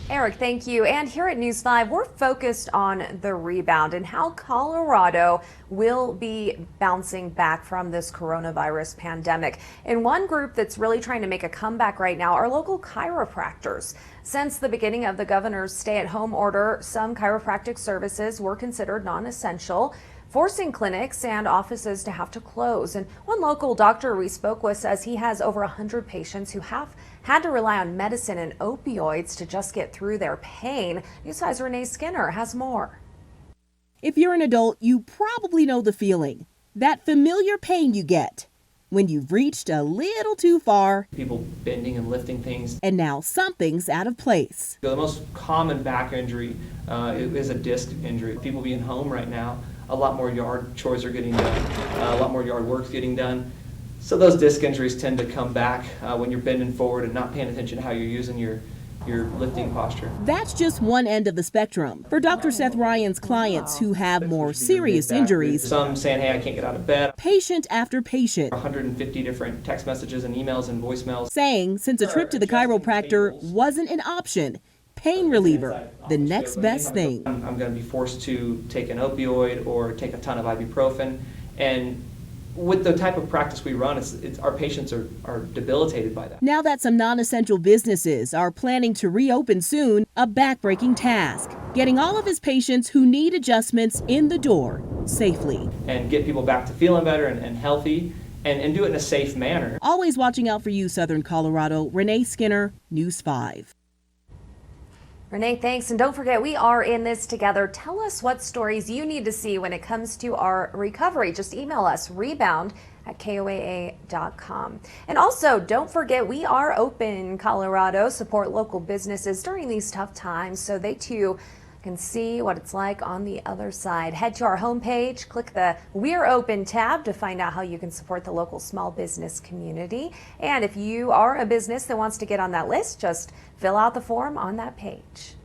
Eric, thank you. And here at News 5, we're focused on the rebound and how Colorado will be bouncing back from this coronavirus pandemic. And one group that's really trying to make a comeback right now are local chiropractors. Since the beginning of the governor's stay-at-home order, some chiropractic services were considered non-essential, forcing clinics and offices to have to close. And one local doctor we spoke with says he has over 100 patients who have had to rely on medicine and opioids to just get through their pain. News 5's Renee Skinner has more. If you're an adult, you probably know the feeling, that familiar pain you get when you've reached a little too far. People bending and lifting things. And now something's out of place. The most common back injury is a disc injury. People being home right now, a lot more yard chores are getting done, a lot more yard work's getting done. So those disc injuries tend to come back when you're bending forward and not paying attention to how you're using your lifting posture. That's just one end of the spectrum. For Dr. Seth Ryan's clients who have more serious injuries, Some saying, hey, I can't get out of bed. patient after patient 150 different text messages and emails and voicemails. saying since a trip to the chiropractor wasn't an option, pain reliever, the next best thing. I'm going to be forced to take an opioid or take a ton of ibuprofen. And with the type of practice we run, our patients are debilitated by that. Now that some non-essential businesses are planning to reopen soon, a backbreaking task, getting all of his patients who need adjustments in the door safely. And get people back to feeling better and healthy and do it in a safe manner. Always watching out for you, Southern Colorado. Renee Skinner, News 5. Renee, thanks. And don't forget, we are in this together. Tell us what stories you need to see when it comes to our recovery. Just email us, rebound@koaa.com. And also, don't forget, we are open in Colorado. Support local businesses during these tough times so they too can see what it's like on the other side. Head to our homepage, click the We're Open tab to find out how you can support the local small business community. And if you are a business that wants to get on that list, just fill out the form on that page.